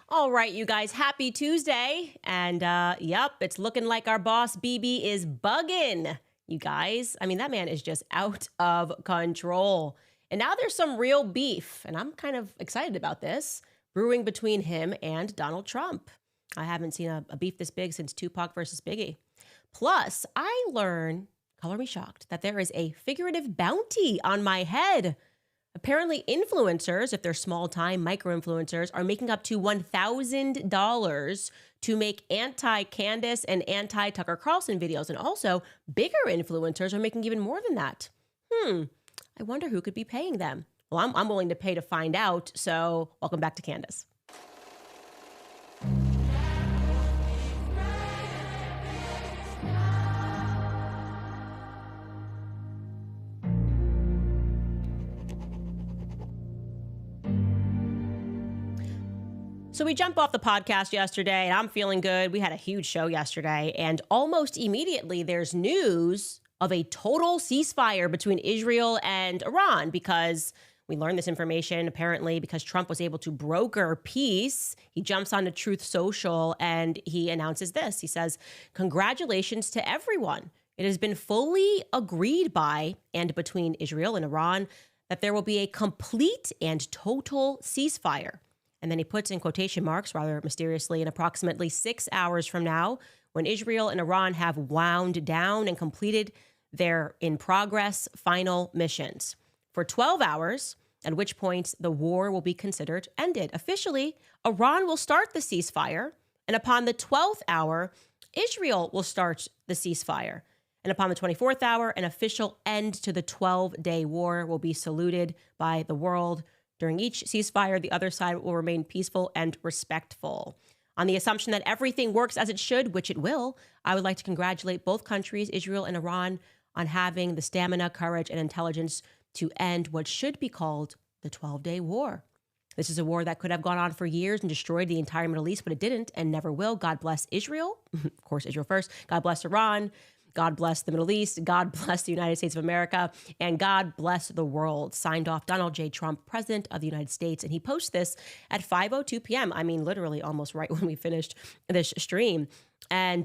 All right, you guys, happy Tuesday. And yep, it's looking like our boss BB is bugging, you guys. I mean, that man is just out of control. And now there's some real beef, and I'm kind of excited about this, brewing between him and Donald Trump. I haven't seen a beef this big since Tupac versus Biggie. Plus, I learn, color me shocked, that there is a figurative bounty on my head. Apparently, influencers, if they're small-time micro-influencers, are making up to $1,000 to make anti-Candace and anti-Tucker Carlson videos. And also, bigger influencers are making even more than that. I wonder who could be paying them. Well, I'm willing to pay to find out. So welcome back to Candace. So we jumped off the podcast yesterday, and I'm feeling good. We had a huge show yesterday, and almost immediately there's news of a total ceasefire between Israel and Iran, because we learned this information apparently because Trump was able to broker peace. He jumps onto Truth Social and he announces this. He says, "Congratulations to everyone. It has been fully agreed by and between Israel and Iran that there will be a complete and total ceasefire." And then he puts in quotation marks, rather mysteriously, in approximately 6 hours from now, when Israel and Iran have wound down and completed their in-progress final missions. For 12 hours, at which point the war will be considered ended. Officially, Iran will start the ceasefire, and upon the 12th hour, Israel will start the ceasefire. And upon the 24th hour, an official end to the 12-day war will be saluted by the world. During each ceasefire, the other side will remain peaceful and respectful. On the assumption that everything works as it should, which it will, I would like to congratulate both countries, Israel and Iran, on having the stamina, courage, and intelligence to end what should be called the 12-day war. This is a war that could have gone on for years and destroyed the entire Middle East, but it didn't and never will. God bless Israel. Of course, Israel first. God bless Iran. God bless the Middle East, God bless the United States of America, and God bless the world. Signed off, Donald J. Trump, President of the United States. And he posts this at 5:02 p.m. I mean, literally almost right when we finished this stream. And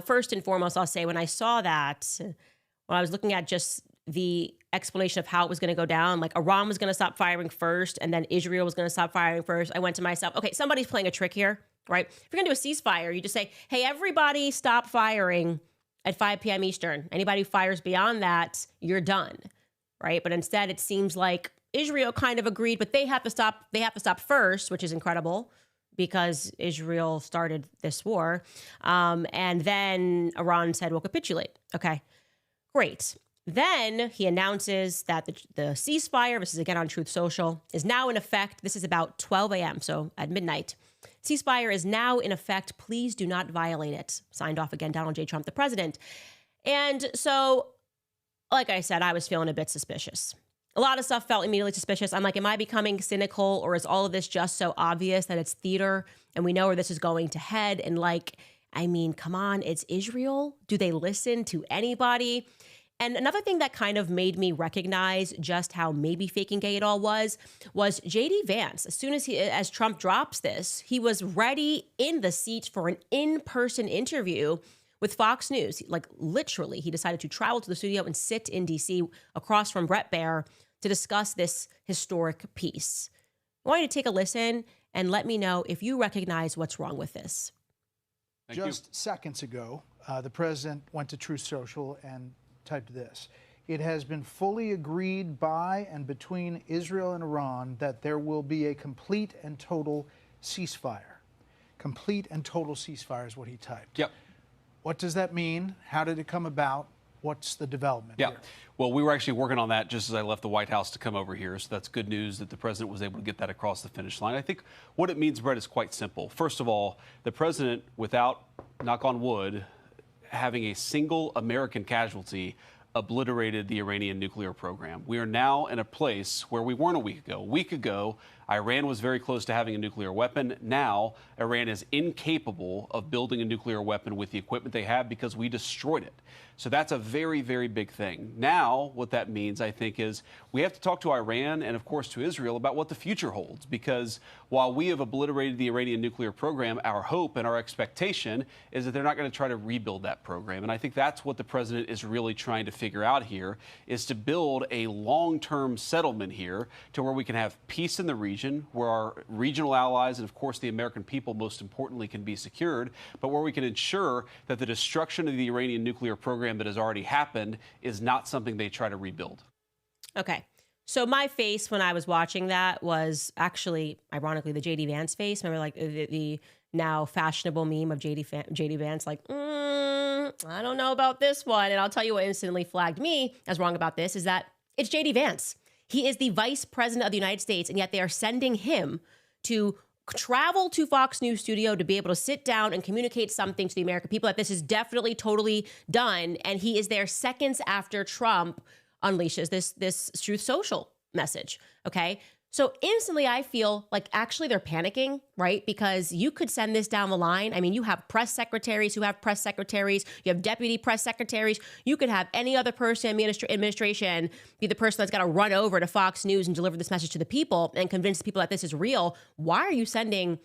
first and foremost, I'll say when I saw that, when I was looking at just the explanation of how it was going to go down, like Iran was going to stop firing first, and then Israel was going to stop firing first, I went to myself, okay, somebody's playing a trick here. Right? If you're going to do a ceasefire, you just say, hey, everybody stop firing at 5 p.m. Eastern. Anybody who fires beyond that, you're done. Right? But instead, it seems like Israel kind of agreed, but they have to stop. They have to stop first, which is incredible because Israel started this war. And then Iran said, we'll capitulate. Okay, great. Then he announces that the ceasefire, this is again on Truth Social, is now in effect. This is about 12 a.m., so at midnight. Ceasefire is now in effect. Please do not violate it. Signed off again, Donald J. Trump, the president. And so, like I said, I was feeling a bit suspicious. A lot of stuff felt immediately suspicious. I'm like, am I becoming cynical, or is all of this just so obvious that it's theater and we know where this is going to head? And like, I mean, come on, it's Israel. Do they listen to anybody? And another thing that kind of made me recognize just how maybe faking gay it all was J.D. Vance. As soon as Trump drops this, he was ready in the seat for an in-person interview with Fox News. Like literally, he decided to travel to the studio and sit in D.C. across from Bret Baier to discuss this historic piece. I want you to take a listen and let me know if you recognize what's wrong with this. Just seconds ago, the president went to Truth Social and typed this: "It has been fully agreed by and between Israel and Iran that there will be a complete and total ceasefire." Complete and total ceasefire is what he typed. Yep. What does that mean? How did it come about? What's the development here? Well, we were actually working on that just as I left the White House to come over here. So that's good news that the president was able to get that across the finish line. I think what it means, Brett, is quite simple. First of all, the president, without, knock on wood, having a single American casualty, obliterated the Iranian nuclear program. We are now in a place where we weren't a week ago. A week ago, Iran was very close to having a nuclear weapon. Now, Iran is incapable of building a nuclear weapon with the equipment they have because we destroyed it. So that's a very, very big thing. Now, what that means, I think, is we have to talk to Iran and, of course, to Israel about what the future holds. Because while we have obliterated the Iranian nuclear program, our hope and our expectation is that they're not going to try to rebuild that program. And I think that's what the president is really trying to figure out here, is to build a long-term settlement here to where we can have peace in the region, where our regional allies and, of course, the American people, most importantly, can be secured, but where we can ensure that the destruction of the Iranian nuclear program that has already happened is not something they try to rebuild. Okay. So my face when I was watching that was actually, ironically, the J.D. Vance face. Remember, like, the now fashionable meme of J.D. Vance, like, I don't know about this one. And I'll tell you what instantly flagged me as wrong about this is that it's J.D. Vance. He is the vice president of the United States, and yet they are sending him to travel to Fox News studio to be able to sit down and communicate something to the American people that this is definitely totally done. And he is there seconds after Trump unleashes this Truth Social message. Okay. So instantly I feel like actually they're panicking, right? Because you could send this down the line. I mean, you have press secretaries who have press secretaries. You have deputy press secretaries. You could have any other person in administration be the person that's got to run over to Fox News and deliver this message to the people and convince the people that this is real. Why are you sending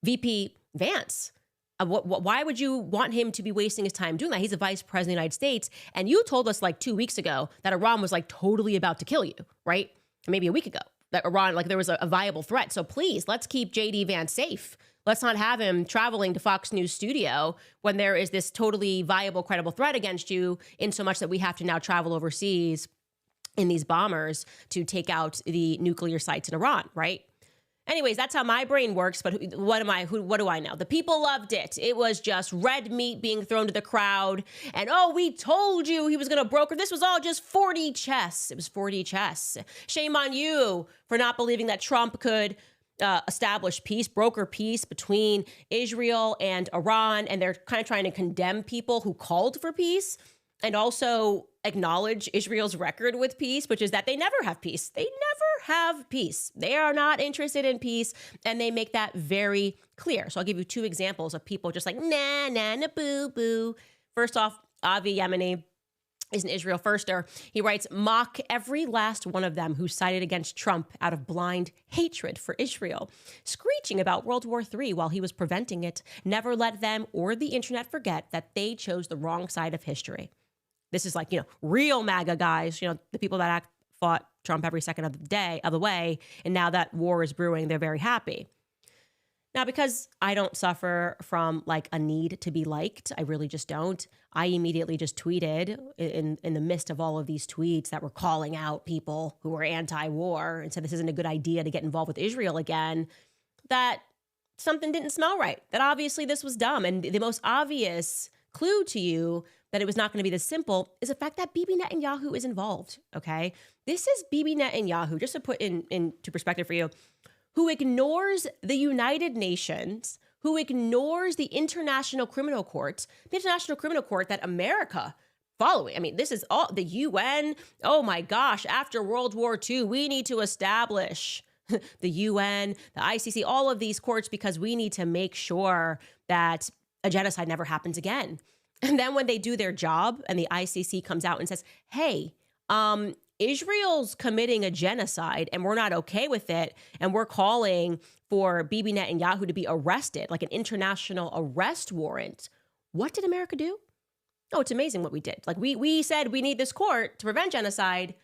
VP Vance? Why would you want him to be wasting his time doing that? He's the vice president of the United States. And you told us like 2 weeks ago that Iran was like totally about to kill you, right? Maybe a week ago. That Iran, like there was a viable threat. So please, let's keep J.D. Vance safe. Let's not have him traveling to Fox News studio when there is this totally viable, credible threat against you, in so much that we have to now travel overseas in these bombers to take out the nuclear sites in Iran, right? Anyways, that's how my brain works. But what do I know? The people loved it. It was just red meat being thrown to the crowd. And, oh, we told you he was going to broker. This was all just 4D chess. It was 4D chess. Shame on you for not believing that Trump could establish peace, broker peace between Israel and Iran. And they're kind of trying to condemn people who called for peace and also acknowledge Israel's record with peace, which is that they never have peace. They never have peace. They are not interested in peace, and they make that very clear. So I'll give you 2 examples of people just like, nah, boo, boo. First off, Avi Yemeni is an Israel firster. He writes, mock every last one of them who sided against Trump out of blind hatred for Israel, screeching about World War III while he was preventing it. Never let them or the internet forget that they chose the wrong side of history. This is like, real MAGA guys, the people that fought Trump every second of the way. And now that war is brewing, they're very happy. Now, because I don't suffer from like a need to be liked, I really just don't. I immediately just tweeted in the midst of all of these tweets that were calling out people who were anti-war and said this isn't a good idea to get involved with Israel again, that something didn't smell right, that obviously this was dumb. And the most obvious clue to you that it was not going to be this simple is the fact that Bibi Netanyahu is involved, okay? This is Bibi Netanyahu, just to put into perspective for you, who ignores the United Nations, who ignores the International Criminal Court, that America following. I mean, this is all the UN. Oh my gosh, after World War II, we need to establish the UN, the ICC, all of these courts because we need to make sure that a genocide never happens again. And then when they do their job and the ICC comes out and says, hey, Israel's committing a genocide and we're not okay with it, and we're calling for Bibi Netanyahu to be arrested, like an international arrest warrant. What did America do? Oh, it's amazing what we did. Like we said we need this court to prevent genocide.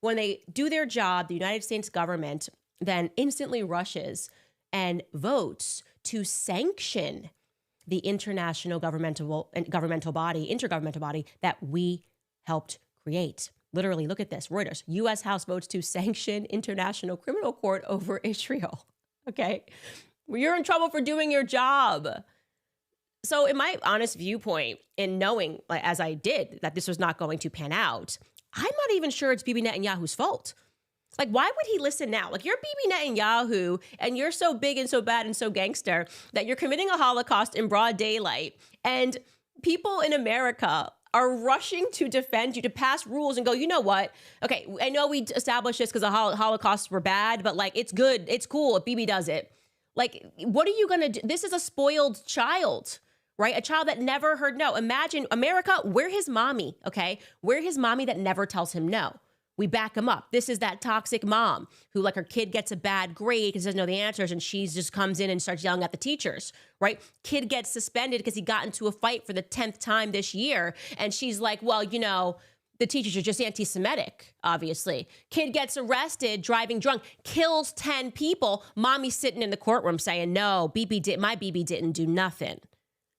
When they do their job, the United States government then instantly rushes and votes to sanction the international intergovernmental body that we helped create. Literally, look at this. Reuters, U.S. House votes to sanction International Criminal Court over Israel. Okay? Well, you're in trouble for doing your job. So in my honest viewpoint, in knowing, like, as I did, that this was not going to pan out, I'm not even sure it's Bibi Netanyahu's fault. Like, why would he listen now? Like, you're Bibi Netanyahu, and you're so big and so bad and so gangster that you're committing a Holocaust in broad daylight. And people in America, are rushing to defend you, to pass rules and go, you know what? Okay, I know we established this because the Holocausts were bad, but like, it's good. It's cool if Bibi does it. Like, what are you going to do? This is a spoiled child, right? A child that never heard no. Imagine America, we're his mommy, okay? We're his mommy that never tells him no. We back him up. This is that toxic mom who, like, her kid gets a bad grade because doesn't know the answers, and she just comes in and starts yelling at the teachers, right? Kid gets suspended because he got into a fight for the 10th time this year, and she's like, well, you know, the teachers are just anti-Semitic, obviously. Kid gets arrested driving drunk, kills 10 people. Mommy's sitting in the courtroom saying, no, my Bibi didn't do nothing.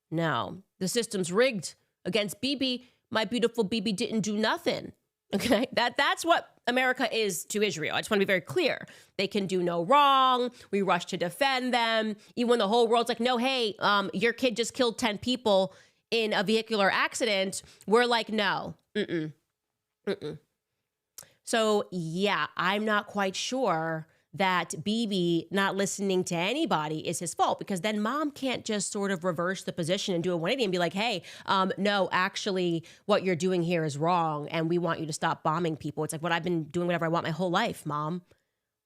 No, the system's rigged against Bibi. My beautiful Bibi didn't do nothing. Okay, that's what America is to Israel. I just want to be very clear. They can do no wrong. We rush to defend them. Even when the whole world's like, no, hey, your kid just killed 10 people in a vehicular accident. We're like, no. So, yeah, I'm not quite sure that Bibi not listening to anybody is his fault, because then mom can't just sort of reverse the position and do a 180 and be like, hey, no, actually what you're doing here is wrong and we want you to stop bombing people. It's like, what I've been doing whatever I want my whole life, mom.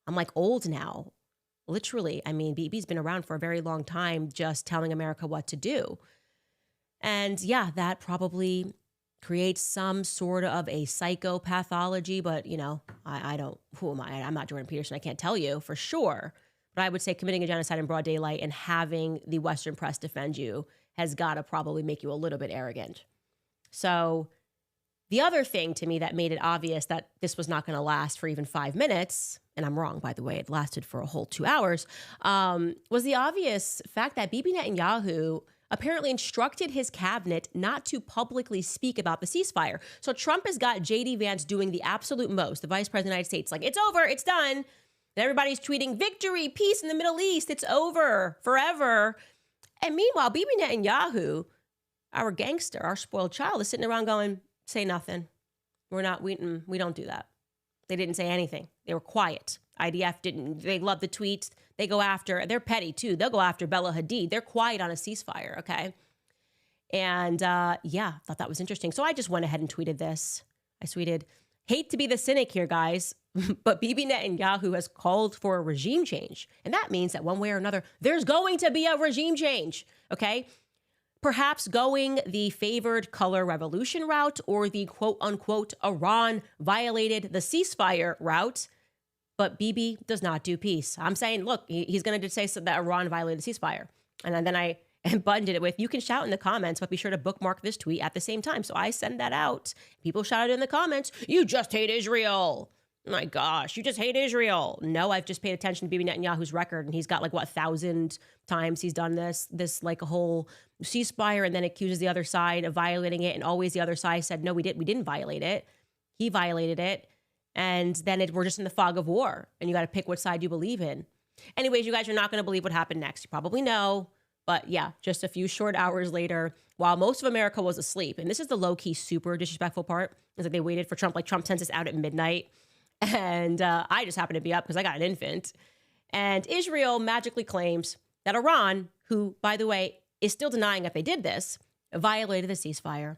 I'm like old now. Literally. I mean, Bibi's been around for a very long time just telling America what to do. And yeah, that probably creates some sort of a psychopathology, but you know, I don't, who am I? I'm not Jordan Peterson. I can't tell you for sure, but I would say committing a genocide in broad daylight and having the Western press defend you has got to probably make you a little bit arrogant. So the other thing to me that made it obvious that this was not going to last for even 5 minutes, and I'm wrong, by the way, it lasted for a whole 2 hours, was the obvious fact that Bibi Netanyahu apparently instructed his cabinet not to publicly speak about the ceasefire. So Trump has got J.D. Vance doing the absolute most, the vice president of the United States, like, it's over, it's done. And everybody's tweeting, victory, peace in the Middle East, it's over, forever. And meanwhile, Bibi Netanyahu, our gangster, our spoiled child, is sitting around going, say nothing. We don't do that. They didn't say anything. They were quiet. IDF didn't, they love the tweets. They go after, they're petty too. They'll go after Bella Hadid. They're quiet on a ceasefire, okay? And yeah, thought that was interesting. So I just went ahead and tweeted this. I tweeted, hate to be the cynic here, guys, but Bibi Netanyahu has called for a regime change. And that means that one way or another, there's going to be a regime change, okay? Perhaps going the favored color revolution route or the quote unquote Iran violated the ceasefire route. But Bibi does not do peace. I'm saying, look, he's going to say that Iran violated the ceasefire. And then I buttoned it with, you can shout in the comments, but be sure to bookmark this tweet at the same time. So I send that out. People shouted in the comments, you just hate Israel. Oh my gosh, you just hate Israel. No, I've just paid attention to Bibi Netanyahu's record, and he's got like, 1,000 times he's done this like a whole ceasefire, and then accuses the other side of violating it. And always the other side said, no, we didn't violate it. He violated it. And then we're just in the fog of war, and you got to pick what side you believe in. Anyways, you guys are not going to believe what happened next. You probably know. But yeah, just a few short hours later, while most of America was asleep, and this is the low-key super disrespectful part, is that they waited for Trump. Like, Trump sends us out at midnight, and I just happened to be up because I got an infant. And Israel magically claims that Iran, who, by the way, is still denying that they did this, violated the ceasefire.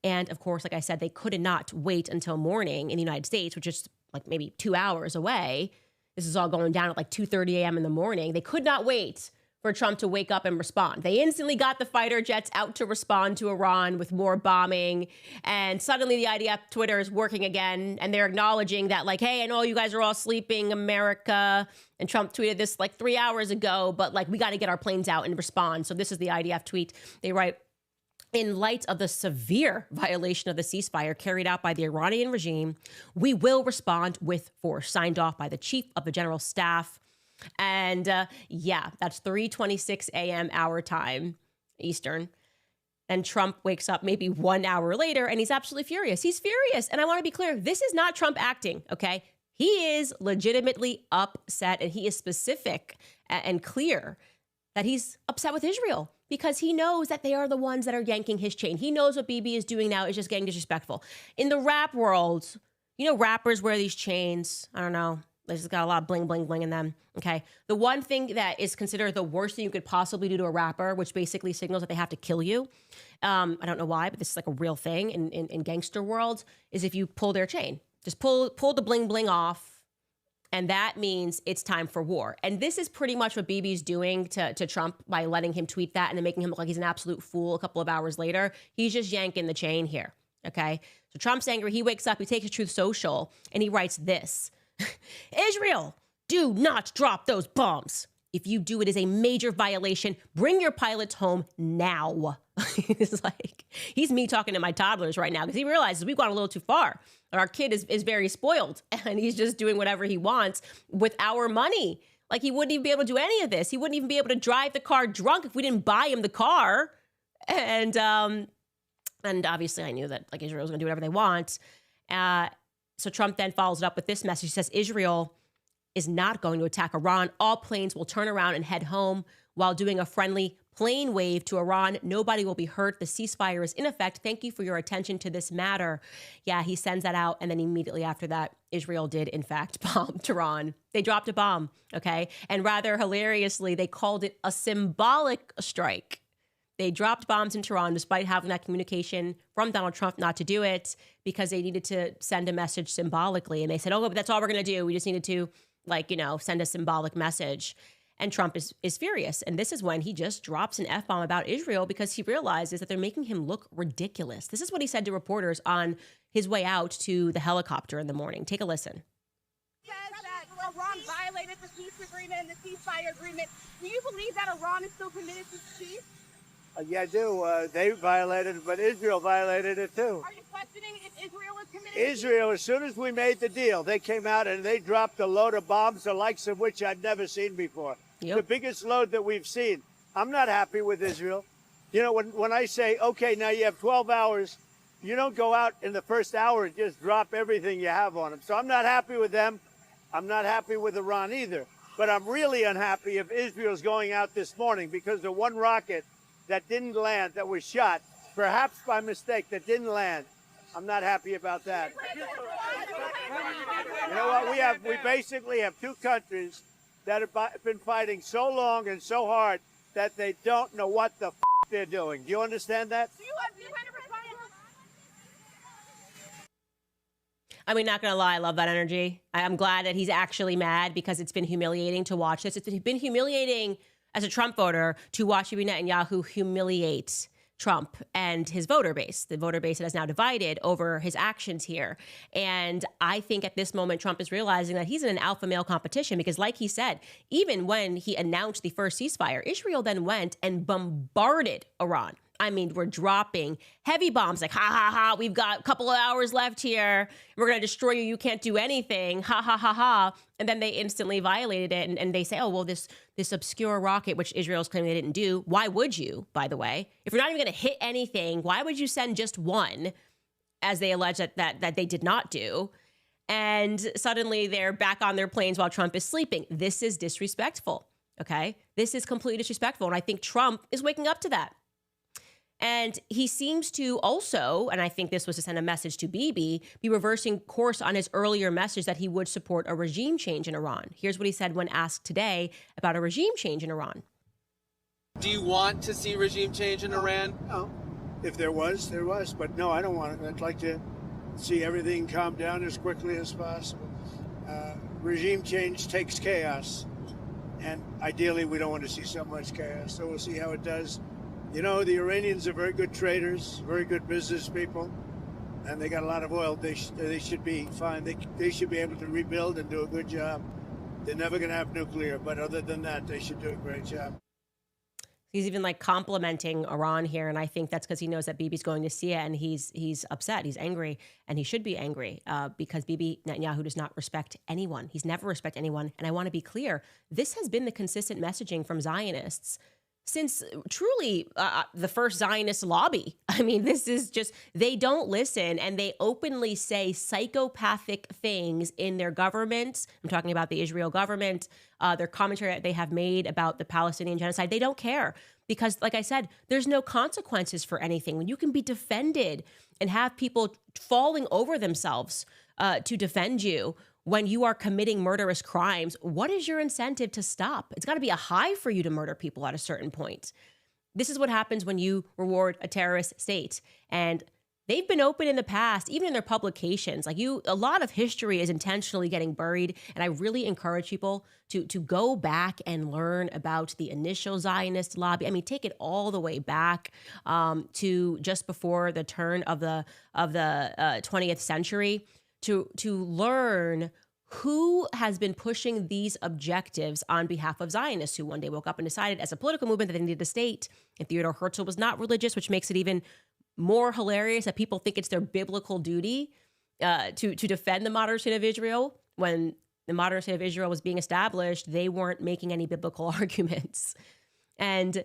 And of course, like I said, they could not wait until morning in the United States, which is like maybe 2 hours away. This is all going down at like 2:30 a.m. in the morning. They could not wait for Trump to wake up and respond. They instantly got the fighter jets out to respond to Iran with more bombing. And suddenly the IDF Twitter is working again. And they're acknowledging that, like, hey, I know you guys are all sleeping, America. And Trump tweeted this like 3 hours ago, but like, we got to get our planes out and respond. So this is the IDF tweet. They write, in light of the severe violation of the ceasefire carried out by the Iranian regime, we will respond with force, signed off by the chief of the general staff. And yeah, that's 3:26 a.m. our time, Eastern. And Trump wakes up maybe 1 hour later, and he's absolutely furious. He's furious. And I want to be clear, this is not Trump acting, okay? He is legitimately upset, and he is specific and clear that he's upset with Israel, because he knows that they are the ones that are yanking his chain. He knows what Bibi is doing now is just getting disrespectful. In the rap world, you know, rappers wear these chains. I don't know. They just got a lot of bling, bling, bling in them. Okay. The one thing that is considered the worst thing you could possibly do to a rapper, which basically signals that they have to kill you. I don't know why, but this is like a real thing in gangster world, is if you pull their chain. Just pull the bling, bling off. And that means it's time for war. And this is pretty much what Bibi's doing to Trump by letting him tweet that and then making him look like he's an absolute fool a couple of hours later. He's just yanking the chain here, okay? So Trump's angry. He wakes up, he takes to Truth Social, and he writes this. Israel, do not drop those bombs. If you do, it is a major violation. Bring your pilots home now. It's like, he's me talking to my toddlers right now because he realizes we've gone a little too far. Our kid is very spoiled and he's just doing whatever he wants with our money. Like he wouldn't even be able to do any of this. He wouldn't even be able to drive the car drunk if we didn't buy him the car. And obviously I knew that like Israel was going to do whatever they want. So Trump then follows it up with this message. He says, Israel is not going to attack Iran. All planes will turn around and head home while doing a friendly plane wave to Iran. Nobody will be hurt. The ceasefire is in effect. Thank you for your attention to this matter. Yeah, he sends that out. And then immediately after that, Israel did, in fact, bomb Tehran. They dropped a bomb, okay? And rather hilariously, they called it a symbolic strike. They dropped bombs in Tehran despite having that communication from Donald Trump not to do it because they needed to send a message symbolically. And they said, oh, but that's all we're going to do. We just needed to, send a symbolic message. And Trump is furious. And this is when he just drops an F-bomb about Israel because he realizes that they're making him look ridiculous. This is what he said to reporters on his way out to the helicopter in the morning. Take a listen. Says that Iran violated the peace agreement and the ceasefire agreement. Do you believe that Iran is still committed to peace? Yeah, I do. They violated it, but Israel violated it too. Are you questioning if Israel is committed? Israel, as soon as we made the deal, they came out and they dropped a load of bombs, the likes of which I'd never seen before. Yep. The biggest load that we've seen. I'm not happy with Israel. You know, when I say, okay, now you have 12 hours, you don't go out in the first hour and just drop everything you have on them. So I'm not happy with them. I'm not happy with Iran either. But I'm really unhappy if Israel's going out this morning because the one rocket that didn't land, that was shot, perhaps by mistake, that didn't land. I'm not happy about that. You know what? We basically have two countries that have been fighting so long and so hard that they don't know what the they're doing. Do you understand that? I mean, not going to lie, I love that energy. I'm glad that he's actually mad because it's been humiliating to watch this. It's been humiliating as a Trump voter to watch Bibi Netanyahu humiliate Trump and his voter base, the voter base that is now divided over his actions here. And I think at this moment, Trump is realizing that he's in an alpha male competition because like he said, even when he announced the first ceasefire, Israel then went and bombarded Iran. I mean, we're dropping heavy bombs like, ha, ha, ha, we've got a couple of hours left here. We're going to destroy you. You can't do anything. Ha, ha, ha, ha. And then they instantly violated it. And they say, oh, well, this obscure rocket, which Israel's claiming they didn't do. Why would you, by the way? If you're not even going to hit anything, why would you send just one, as they allege that they did not do? And suddenly they're back on their planes while Trump is sleeping. This is disrespectful, okay? This is completely disrespectful. And I think Trump is waking up to that. And he seems to also, and I think this was to send a message to Bibi, be reversing course on his earlier message that he would support a regime change in Iran. Here's what he said when asked today about a regime change in Iran. Do you want to see regime change in Iran? No. If there was, there was. But no, I don't want it. I'd like to see everything calm down as quickly as possible. Regime change takes chaos. And ideally, we don't want to see so much chaos. So we'll see how it does. You know, the Iranians are very good traders, very good business people, and they got a lot of oil. They should be fine. They should be able to rebuild and do a good job. They're never going to have nuclear, but other than that, they should do a great job. He's even like complimenting Iran here, and I think that's because he knows that Bibi's going to see it, and he's upset, he's angry, and he should be angry because Bibi Netanyahu does not respect anyone. He's never respected anyone, and I want to be clear, this has been the consistent messaging from Zionists since truly the first Zionist lobby. I mean, this is just, they don't listen and they openly say psychopathic things in their government. I'm talking about the Israel government, their commentary that they have made about the Palestinian genocide. They don't care because, like I said, there's no consequences for anything. When you can be defended and have people falling over themselves to defend you when you are committing murderous crimes, what is your incentive to stop? It's got to be a high for you to murder people at a certain point. This is what happens when you reward a terrorist state. And they've been open in the past, even in their publications. A lot of history is intentionally getting buried. And I really encourage people to go back and learn about the initial Zionist lobby. I mean, take it all the way back to just before the turn of the 20th century to learn who has been pushing these objectives on behalf of Zionists who one day woke up and decided as a political movement that they needed a state. And Theodore Herzl was not religious, which makes it even more hilarious that people think it's their biblical duty to defend the modern state of Israel. When the modern state of Israel was being established, they weren't making any biblical arguments. And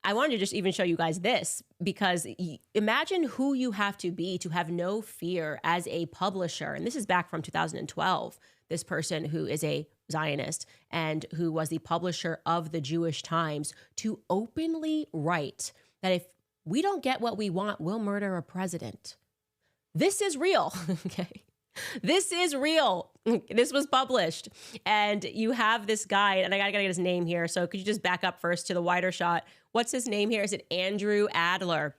I wanted to just even show you guys this, because imagine who you have to be to have no fear as a publisher. And this is back from 2012. This person who is a Zionist and who was the publisher of the Jewish Times to openly write that if we don't get what we want, we'll murder a president. This is real, okay? This is real. This was published. And you have this guy, and I gotta get his name here. So could you just back up first to the wider shot? What's his name here? Is it Andrew Adler?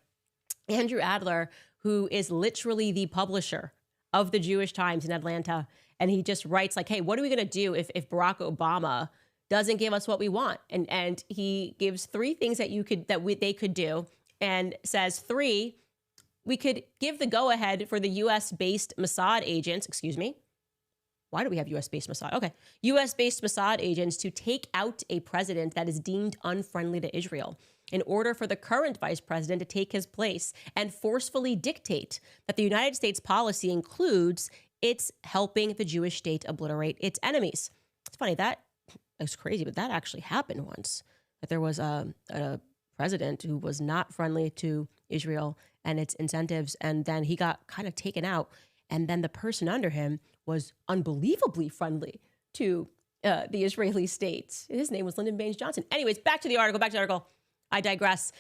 Andrew Adler, who is literally the publisher of the Jewish Times in Atlanta. And he just writes like, hey, what are we gonna do if Barack Obama doesn't give us what we want? And he gives 3 things that they could do, and says 3, we could give the go-ahead for the U.S.-based Mossad agents, excuse me. Why do we have U.S.-based Mossad? Okay. U.S.-based Mossad agents to take out a president that is deemed unfriendly to Israel in order for the current vice president to take his place and forcefully dictate that the United States policy includes its helping the Jewish state obliterate its enemies. It's funny, that is crazy, but that actually happened once. That there was a president who was not friendly to Israel and its incentives, and then he got kind of taken out, and then the person under him was unbelievably friendly to the Israeli state. His name was Lyndon Baines Johnson. Anyways, back to the article. I digress.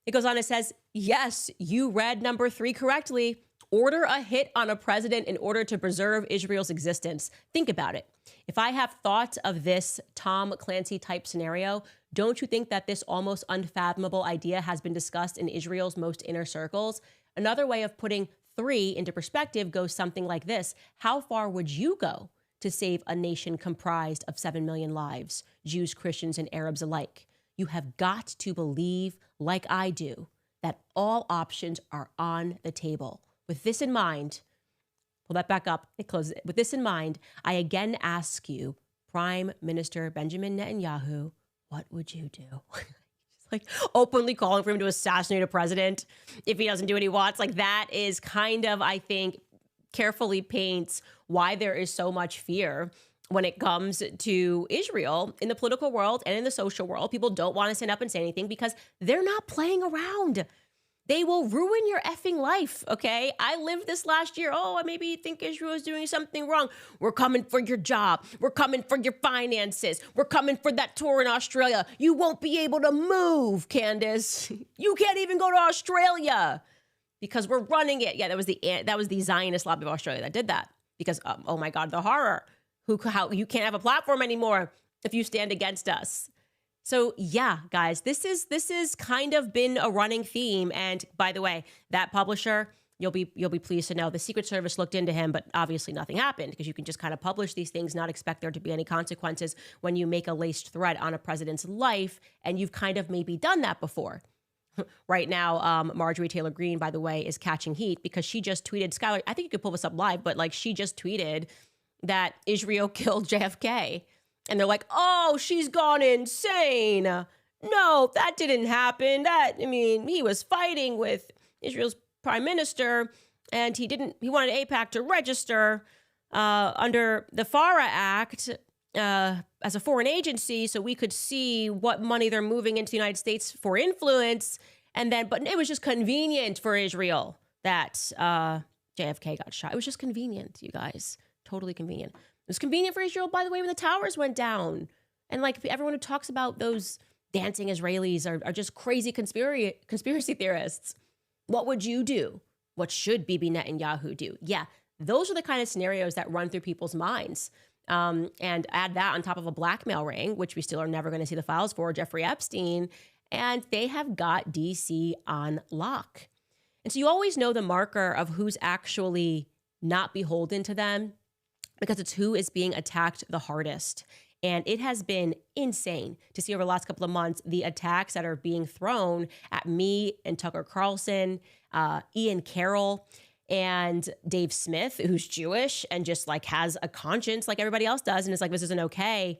It goes on, it says, yes, you read number 3 correctly. Order a hit on a president in order to preserve Israel's existence. Think about it. If I have thought of this Tom Clancy type scenario, don't you think that this almost unfathomable idea has been discussed in Israel's most inner circles? Another way of putting 3 into perspective goes something like this. How far would you go to save a nation comprised of 7 million lives, Jews, Christians, and Arabs alike? You have got to believe, like I do, that all options are on the table. With this in mind, pull that back up, it closes it. With this in mind, I again ask you, Prime Minister Benjamin Netanyahu, what would you do? Like openly calling for him to assassinate a president if he doesn't do what he wants. Like that is kind of, I think, carefully paints why there is so much fear when it comes to Israel in the political world and in the social world. People don't want to stand up and say anything because they're not playing around. They will ruin your effing life, okay? I lived this last year. Oh, I maybe think Israel is doing something wrong. We're coming for your job. We're coming for your finances. We're coming for that tour in Australia. You won't be able to move, Candace. You can't even go to Australia because we're running it. Yeah, that was the Zionist lobby of Australia that did that because, oh my God, the horror. How you can't have a platform anymore if you stand against us. So yeah, guys, this is kind of been a running theme. And by the way, that publisher, you'll be pleased to know the Secret Service looked into him, but obviously nothing happened because you can just kind of publish these things, not expect there to be any consequences when you make a laced threat on a president's life. And you've kind of maybe done that before. Right now, Marjorie Taylor Greene, by the way, is catching heat because she just tweeted, Skylar, I think you could pull this up live, but like she just tweeted that Israel killed JFK. And they're like, oh, she's gone insane. No, that didn't happen. He was fighting with Israel's prime minister and he wanted AIPAC to register under the FARA Act as a foreign agency so we could see what money they're moving into the United States for influence. But it was just convenient for Israel that JFK got shot. It was just convenient, you guys. Totally convenient. It was convenient for Israel, by the way, when the towers went down. And like everyone who talks about those dancing Israelis are just crazy conspiracy theorists. What would you do? What should Bibi Netanyahu do? Yeah, Those are the kind of scenarios that run through people's minds. And add that on top of a blackmail ring, which we still are never going to see the files for, Jeffrey Epstein, and they have got DC on lock. And so you always know the marker of who's actually not beholden to them, because it's who is being attacked the hardest. And it has been insane to see over the last couple of months the attacks that are being thrown at me and Tucker Carlson, Ian Carroll, and Dave Smith, who's Jewish and just like has a conscience like everybody else does, and is like, this isn't okay.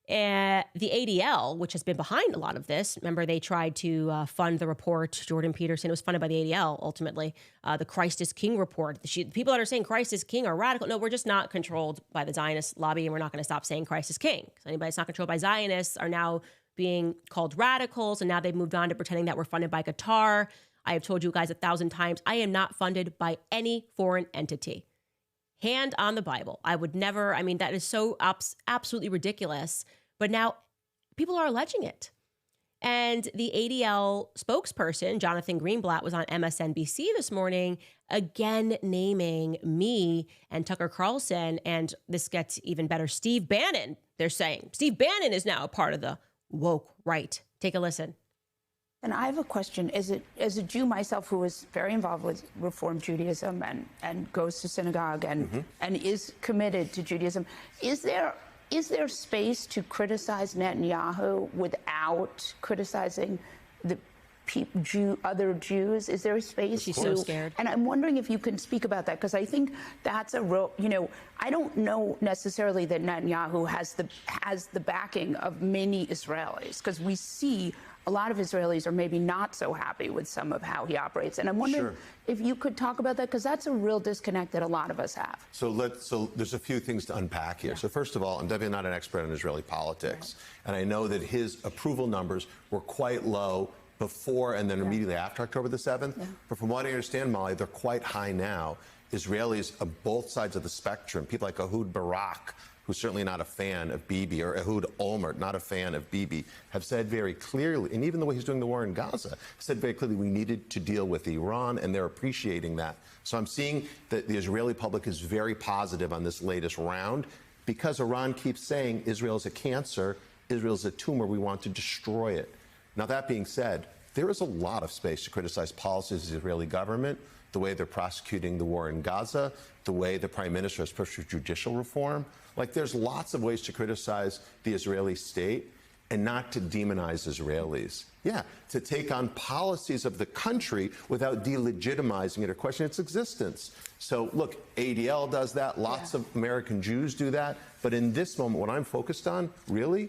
The ADL, which has been behind a lot of this, remember they tried to fund the report, Jordan Peterson, it was funded by the ADL ultimately, the Christ is King report. The people that are saying Christ is King are radical. No, we're just not controlled by the Zionist lobby, and we're not going to stop saying Christ is King. So anybody that's not controlled by Zionists are now being called radicals, and now they've moved on to pretending that we're funded by Qatar. I have told you guys 1,000 times, I am not funded by any foreign entity. Hand on the Bible. I would never, I mean, that is so absolutely ridiculous. But now people are alleging it. And the ADL spokesperson, Jonathan Greenblatt, was on MSNBC this morning, again naming me and Tucker Carlson. And this gets even better, Steve Bannon, they're saying. Steve Bannon is now a part of the woke right. Take a listen. And I have a question. As a Jew myself who is very involved with Reform Judaism and goes to synagogue and is committed to Judaism, is there space to criticize Netanyahu without criticizing the other Jews? Is there a space? She's so scared. And I'm wondering if you can speak about that, because I think that's a real, I don't know necessarily that Netanyahu has the backing of many Israelis, because we see a lot of Israelis are maybe not so happy with some of how he operates. And I'm wondering if you could talk about that, because that's a real disconnect that a lot of us have. So there's a few things to unpack here. Yeah. So first of all, I'm definitely not an expert on Israeli politics. Right. And I know that his approval numbers were quite low before and then immediately after October the 7th. Yeah. But from what I understand, Molly, they're quite high now. Israelis of both sides of the spectrum, people like Ehud Barak, who's certainly not a fan of Bibi, or Ehud Olmert, not a fan of Bibi, have said very clearly, and even the way he's doing the war in Gaza, said very clearly we needed to deal with Iran, and they're appreciating that. So I'm seeing that the Israeli public is very positive on this latest round, because Iran keeps saying Israel's a cancer, Israel's a tumor, we want to destroy it. Now, that being said, there is a lot of space to criticize policies of the Israeli government, the way they're prosecuting the war in Gaza, the way the prime minister has pushed for judicial reform. Like, there's lots of ways to criticize the Israeli state and not to demonize Israelis. Yeah, to take on policies of the country without delegitimizing it or questioning its existence. So, look, ADL does that. Lots of American Jews do that. But in this moment, what I'm focused on, really,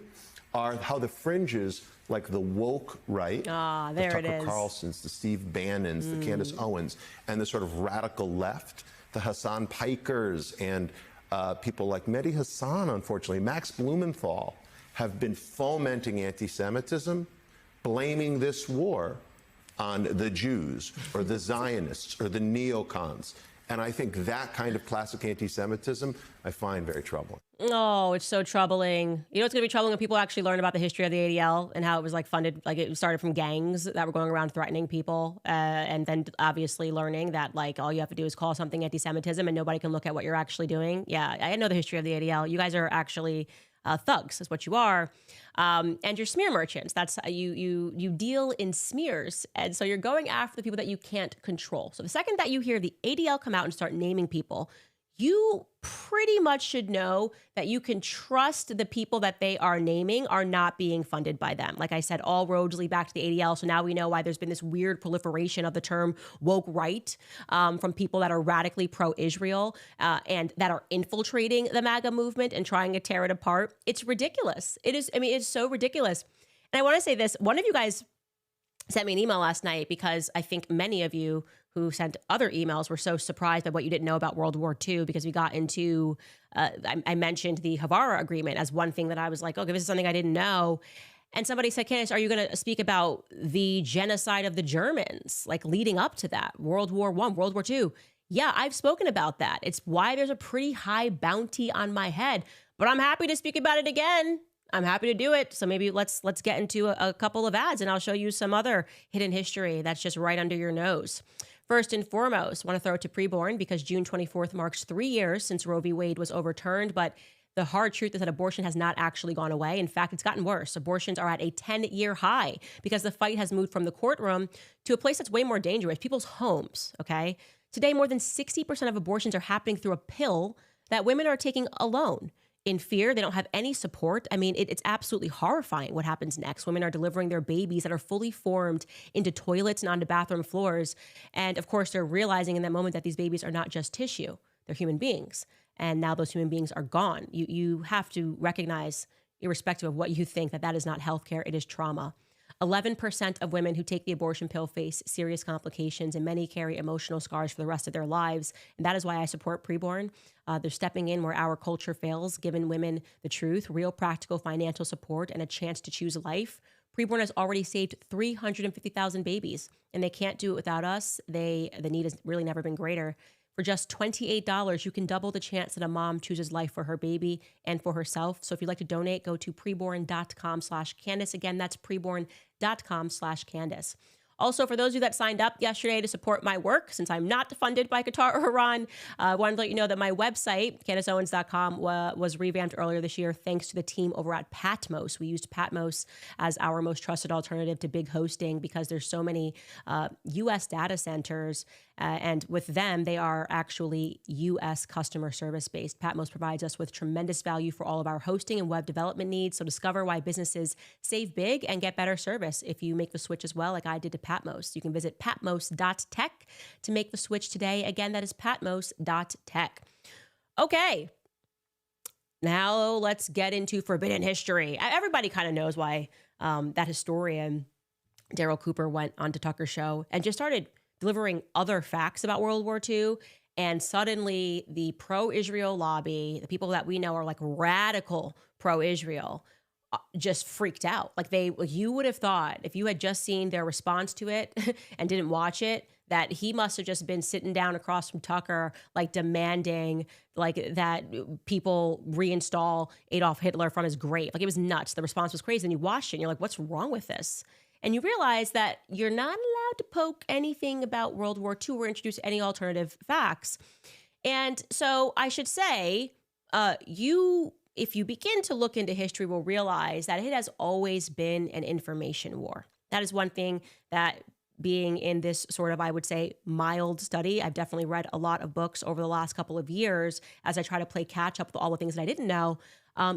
are how the fringes, like the woke right, the Tucker Carlsons, the Steve Bannons, the Candace Owens, and the sort of radical left, the Hassan Pikers, and people like Mehdi Hassan, unfortunately, Max Blumenthal, have been fomenting anti-Semitism, blaming this war on the Jews or the Zionists or the neocons. And I think that kind of classic anti-Semitism I find very troubling. Oh, it's so troubling. You know, it's going to be troubling when people actually learn about the history of the ADL and how it was like funded, like it started from gangs that were going around threatening people. And then obviously learning that like all you have to do is call something anti-Semitism and nobody can look at what you're actually doing. Yeah, I know the history of the ADL. You guys are actually thugs, is what you are. And you're smear merchants. That's you deal in smears. And so you're going after the people that you can't control. So the second that you hear the ADL come out and start naming people, you pretty much should know that you can trust the people that they are naming are not being funded by them. Like I said, all roads lead back to the ADL. So now we know why there's been this weird proliferation of the term woke right from people that are radically pro-Israel and that are infiltrating the MAGA movement and trying to tear it apart. It's ridiculous. It is. I mean, it's so ridiculous. And I want to say this. One of you guys sent me an email last night because I think many of you who sent other emails were so surprised by what you didn't know about World War II, because we got into, I mentioned the Havara Agreement as one thing that I was like, okay, this is something I didn't know. And somebody said, Candace, are you going to speak about the genocide of the Germans, like leading up to that, World War I, World War II? Yeah, I've spoken about that. It's why there's a pretty high bounty on my head, but I'm happy to speak about it again. I'm happy to do it. So maybe let's get into a couple of ads and I'll show you some other hidden history that's just right under your nose. First and foremost, want to throw it to preborn because June 24th marks 3 years since Roe v. Wade was overturned, but the hard truth is that abortion has not actually gone away. In fact, it's gotten worse. Abortions are at a 10-year high because the fight has moved from the courtroom to a place that's way more dangerous, people's homes, okay? Today, more than 60% of abortions are happening through a pill that women are taking alone. In fear, they don't have any support. I mean, it's absolutely horrifying what happens next. Women are delivering their babies that are fully formed into toilets and onto bathroom floors. And of course, they're realizing in that moment that these babies are not just tissue, they're human beings. And now those human beings are gone. You have to recognize, irrespective of what you think, that is not healthcare, it is trauma. 11% of women who take the abortion pill face serious complications, and many carry emotional scars for the rest of their lives. And that is why I support preborn. They're stepping in where our culture fails, giving women the truth, real practical financial support, and a chance to choose life. Preborn has already saved 350,000 babies, and they can't do it without us. The need has really never been greater. For just $28, you can double the chance that a mom chooses life for her baby and for herself. So if you'd like to donate, go to preborn.com/Candace. Again, that's preborn.com/Candace. Also, for those of you that signed up yesterday to support my work, since I'm not funded by Qatar or Iran, I wanted to let you know that my website, CandaceOwens.com, was revamped earlier this year thanks to the team over at Patmos. We used Patmos as our most trusted alternative to big hosting because there's so many U.S. data centers, and with them, they are actually U.S. customer service based. Patmos provides us with tremendous value for all of our hosting and web development needs. So discover why businesses save big and get better service if you make the switch as well, like I did to Patmos. You can visit patmos.tech to make the switch today. Again, that is patmos.tech. Okay. Now let's get into forbidden history. Everybody kind of knows why that historian Daryl Cooper went on to Tucker's show and just started delivering other facts about World War II. And suddenly the pro-Israel lobby, the people that we know are like radical pro-Israel, just freaked out. You would have thought if you had just seen their response to it and didn't watch it, that he must have just been sitting down across from Tucker, like demanding like that people reinstall Adolf Hitler from his grave. Like it was nuts. The response was crazy. And you watched it and you're like, what's wrong with this? And you realize that you're not allowed to poke anything about World War II or introduce any alternative facts. And so I should say, if you begin to look into history, will realize that it has always been an information war. That is one thing that, being in this sort of, I would say, mild study, I've definitely read a lot of books over the last couple of years as I try to play catch up with all the things that I didn't know.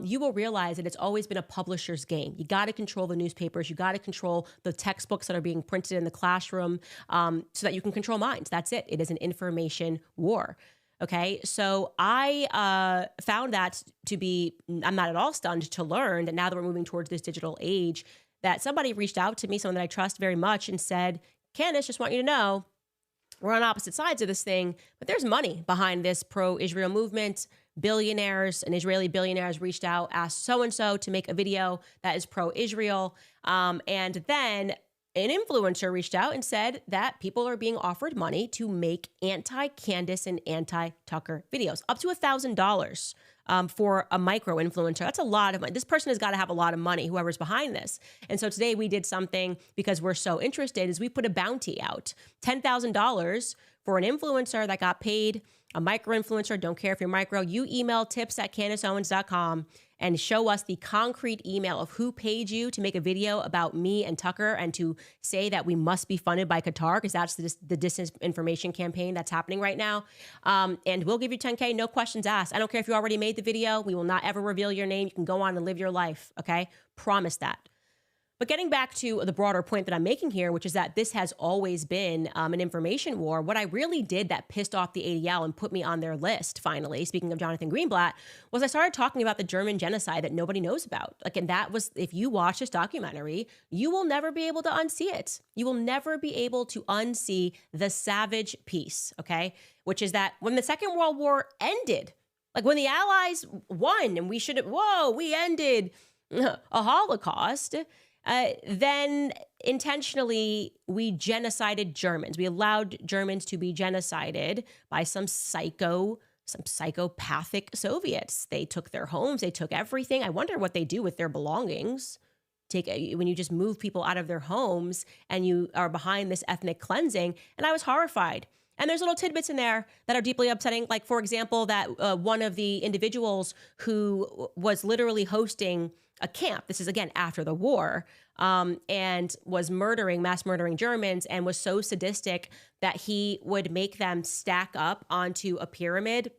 You will realize that it's always been a publisher's game. You got to control the newspapers. You got to control the textbooks that are being printed in the classroom so that you can control minds. That's it. It is an information war. Okay, so I found that to be, I'm not at all stunned to learn that now that we're moving towards this digital age, that somebody reached out to me, someone that I trust very much, and said, Candace, just want you to know, we're on opposite sides of this thing, but there's money behind this pro-Israel movement. Billionaires and Israeli billionaires reached out, asked so-and-so to make a video that is pro-Israel. And then an influencer reached out and said that people are being offered money to make anti-Candace and anti-Tucker videos, up to $1,000 for a micro influencer. That's a lot of money. This person has got to have a lot of money, whoever's behind this. And so today we did something because we're so interested is we put a bounty out, $10,000 for an influencer that got paid, a micro influencer. Don't care if you're micro. You email tips@CandaceOwens.com and show us the concrete email of who paid you to make a video about me and Tucker and to say that we must be funded by Qatar, because that's the disinformation campaign that's happening right now. And we'll give you $10K, no questions asked. I don't care if you already made the video. We will not ever reveal your name. You can go on and live your life, okay? Promise that. But getting back to the broader point that I'm making here, which is that this has always been an information war, what I really did that pissed off the ADL and put me on their list, finally, speaking of Jonathan Greenblatt, was I started talking about the German genocide that nobody knows about. And that was, if you watch this documentary, you will never be able to unsee it. You will never be able to unsee the savage piece, okay? Which is that when the Second World War ended, like when the Allies won and we ended a Holocaust, then intentionally we genocided Germans. We allowed Germans to be genocided by some psychopathic Soviets. They took their homes, they took everything. I wonder what they do with their belongings. when you just move people out of their homes and you are behind this ethnic cleansing. And I was horrified. And there's little tidbits in there that are deeply upsetting. Like, for example, that one of the individuals who was literally hosting a camp, this is again after the war, and was mass murdering Germans, and was so sadistic that he would make them stack up onto a pyramid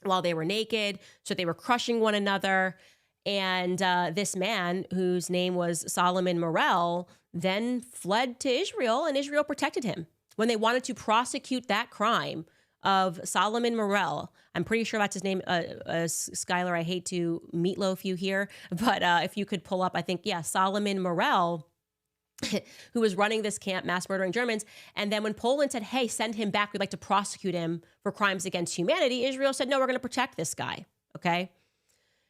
while they were naked. So they were crushing one another. And this man, whose name was Solomon Morel, then fled to Israel, and Israel protected him. When they wanted to prosecute that crime of Solomon Morel, I'm pretty sure that's his name, Skylar, I hate to meatloaf you here, but if you could pull up, I think, Solomon Morel, who was running this camp, mass murdering Germans. And then when Poland said, hey, send him back, we'd like to prosecute him for crimes against humanity, Israel said, no, we're going to protect this guy, okay?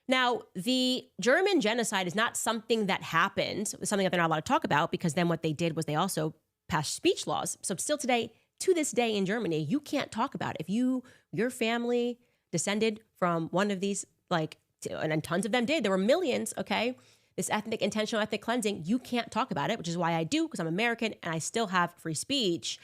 Now, the German genocide is not something that happened, something that they're not allowed to talk about, because then what they did was they also passed speech laws. So still today, to this day in Germany, you can't talk about it. If your family descended from one of these, and tons of them did, there were millions, okay? This intentional ethnic cleansing, you can't talk about it, which is why I do, because I'm American and I still have free speech.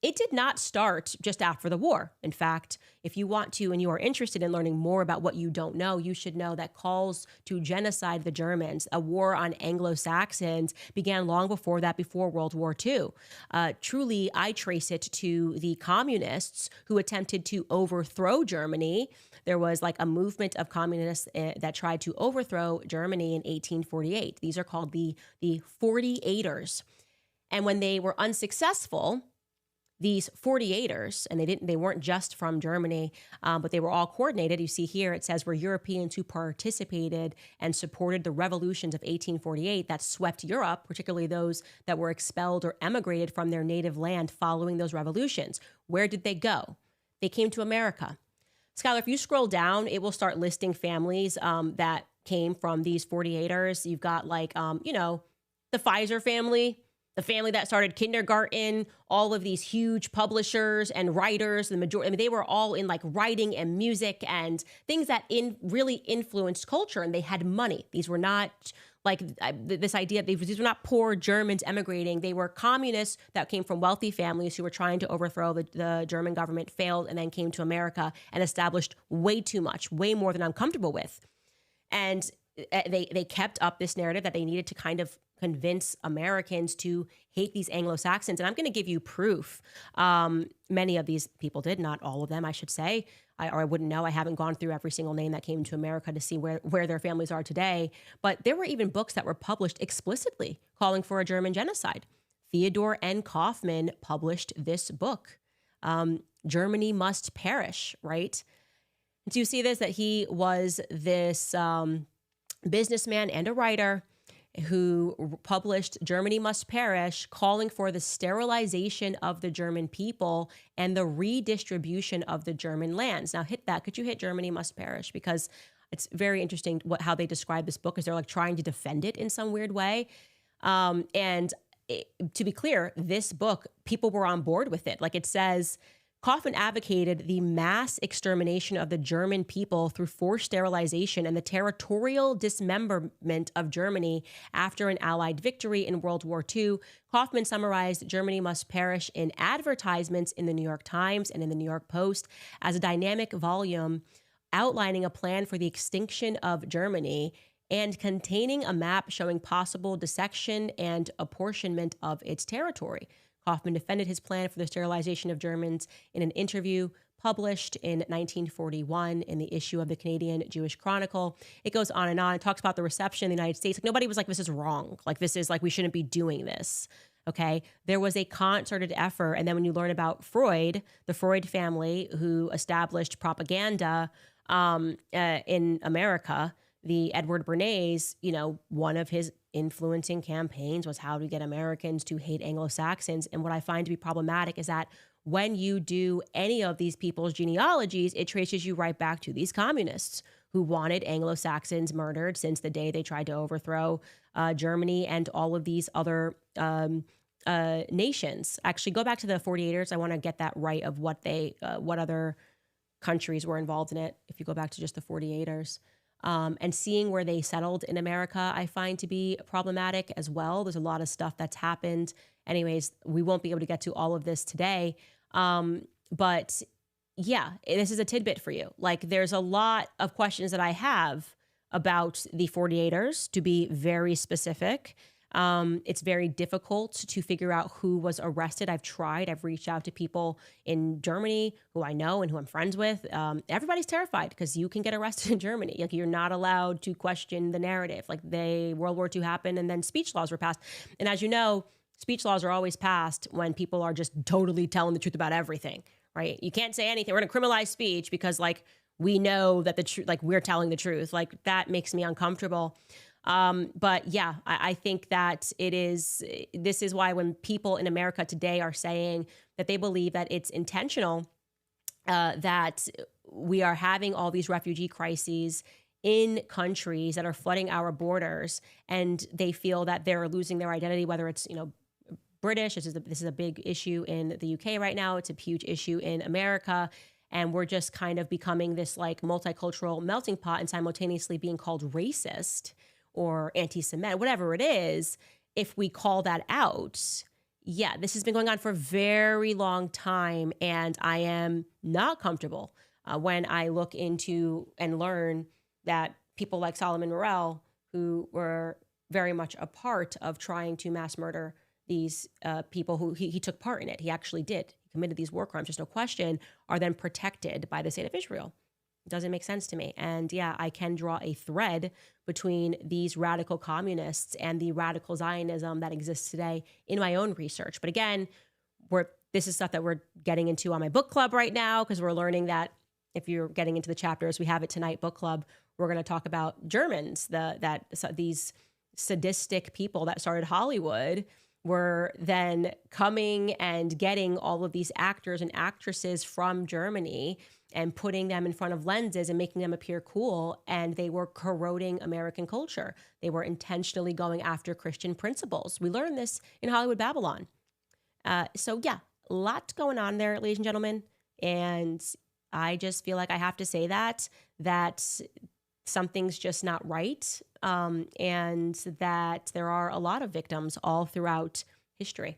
It did not start just after the war. In fact, if you want to and you are interested in learning more about what you don't know, you should know that calls to genocide the Germans, a war on Anglo-Saxons, began long before that, before World War II. Truly, I trace it to the communists who attempted to overthrow Germany. There was a movement of communists that tried to overthrow Germany in 1848. These are called the 48ers. And when they were unsuccessful, these 48ers, and they weren't just from Germany, but they were all coordinated. You see here, it says were Europeans who participated and supported the revolutions of 1848 that swept Europe, particularly those that were expelled or emigrated from their native land following those revolutions. Where did they go? They came to America. Skylar, if you scroll down, it will start listing families that came from these 48ers. You've got the Pfizer family, the family that started kindergarten, all of these huge publishers and writers, the majority, they were all in writing and music and things that really influenced culture, and they had money. These were not this idea, these were not poor Germans emigrating. They were communists that came from wealthy families who were trying to overthrow the German government, failed, and then came to America and established way too much, way more than I'm comfortable with. And they kept up this narrative that they needed to kind of convince Americans to hate these Anglo-Saxons. And I'm going to give you proof. Many of these people did, not all of them, I should say. I wouldn't know. I haven't gone through every single name that came to America to see where their families are today. But there were even books that were published explicitly calling for a German genocide. Theodor N. Kaufman published this book, Germany Must Perish, right? Do you see this, that he was this businessman and a writer who published Germany Must Perish, calling for the sterilization of the German people and the redistribution of the German lands. Now hit that. Could you hit Germany Must Perish? Because it's very interesting how they describe this book, as they're trying to defend it in some weird way. To be clear, this book, people were on board with it. It says, Kaufman advocated the mass extermination of the German people through forced sterilization and the territorial dismemberment of Germany after an Allied victory in World War II. Kaufman summarized Germany Must Perish in advertisements in the New York Times and in the New York Post as a dynamic volume outlining a plan for the extinction of Germany and containing a map showing possible dissection and apportionment of its territory. Kaufman defended his plan for the sterilization of Germans in an interview published in 1941 in the issue of the Canadian Jewish Chronicle. It goes on and on. It talks about the reception in the United States. Nobody was this is wrong. This is we shouldn't be doing this. Okay. There was a concerted effort. And then when you learn about Freud, the Freud family who established propaganda in America, the Edward Bernays, one of his influencing campaigns was how to get Americans to hate Anglo-Saxons. And what I find to be problematic is that when you do any of these people's genealogies, it traces you right back to these communists who wanted Anglo-Saxons murdered since the day they tried to overthrow Germany and all of these other nations. Actually, go back to the 48ers. I want to get that right of what other countries were involved in it. If you go back to just the 48ers. And seeing where they settled in America, I find to be problematic as well. There's a lot of stuff that's happened. Anyways, we won't be able to get to all of this today. But yeah, this is a tidbit for you. Like, there's a lot of questions that I have about the 48ers, to be very specific. It's very difficult to figure out who was arrested. I've reached out to people in Germany who I know and who I'm friends with. Everybody's terrified because you can get arrested in Germany. Like, you're not allowed to question the narrative. Like, World War II happened and then speech laws were passed. And as you know, speech laws are always passed when people are just totally telling the truth about everything, right? You can't say anything. We're going to criminalize speech because, like, we know that the truth, like, we're telling the truth. Like, that makes me uncomfortable. But yeah, I think that this is why when people in America today are saying that they believe that it's intentional, that we are having all these refugee crises in countries that are flooding our borders, and they feel that they're losing their identity, whether it's, British. This is a big issue in the UK right now. It's a huge issue in America. And we're just kind of becoming this like multicultural melting pot and simultaneously being called racist or anti-Semitic, whatever it is. If we call that out, yeah, this has been going on for a very long time. And I am not comfortable when I look into and learn that people like Solomon Morell, who were very much a part of trying to mass murder these people who he took part in it. He actually did. He committed these war crimes, just no question, are then protected by the state of Israel. It doesn't make sense to me. And yeah, I can draw a thread between these radical communists and the radical Zionism that exists today in my own research. But again, this is stuff that we're getting into on my book club right now, because we're learning that if you're getting into the chapters, we have it tonight, book club, we're going to talk about Germans, these sadistic people that started Hollywood were then coming and getting all of these actors and actresses from Germany and putting them in front of lenses and making them appear cool. And they were corroding American culture. They were intentionally going after Christian principles. We learned this in Hollywood Babylon. So yeah, a lot going on there, ladies and gentlemen. And I just feel like I have to say that something's just not right, and that there are a lot of victims all throughout history.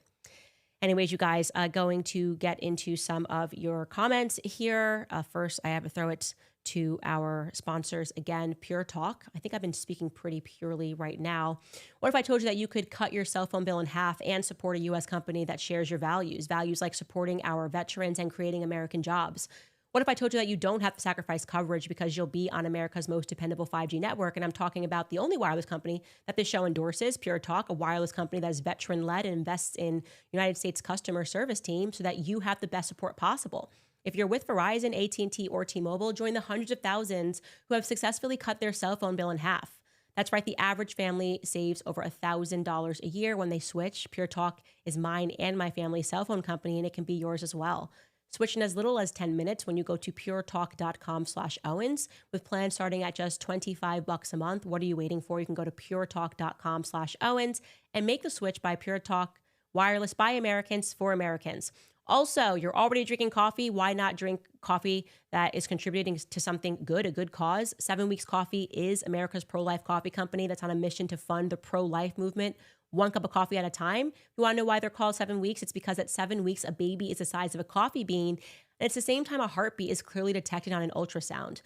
Anyways, you guys, going to get into some of your comments here. First, I have to throw it to our sponsors again, Pure Talk. I think I've been speaking pretty purely right now. What if I told you that you could cut your cell phone bill in half and support a U.S. company that shares your values like supporting our veterans and creating American jobs? What if I told you that you don't have to sacrifice coverage because you'll be on America's most dependable 5G network? And I'm talking about the only wireless company that this show endorses, Pure Talk, a wireless company that is veteran-led and invests in United States customer service team so that you have the best support possible. If you're with Verizon, AT&T, or T-Mobile, join the hundreds of thousands who have successfully cut their cell phone bill in half. That's right, the average family saves over $1,000 a year when they switch. Pure Talk is mine and my family's cell phone company, and it can be yours as well. Switch in as little as 10 minutes when you go to puretalk.com/Owens with plans starting at just $25 a month. What are you waiting for? You can go to puretalk.com/Owens and make the switch by Pure Talk, wireless by Americans for Americans. Also, you're already drinking coffee. Why not drink coffee that is contributing to something good, a good cause? 7 Weeks Coffee is America's pro-life coffee company that's on a mission to fund the pro-life movement, one cup of coffee at a time. If you want to know why they're called 7 weeks, it's because at 7 weeks, a baby is the size of a coffee bean. And it's the same time a heartbeat is clearly detected on an ultrasound.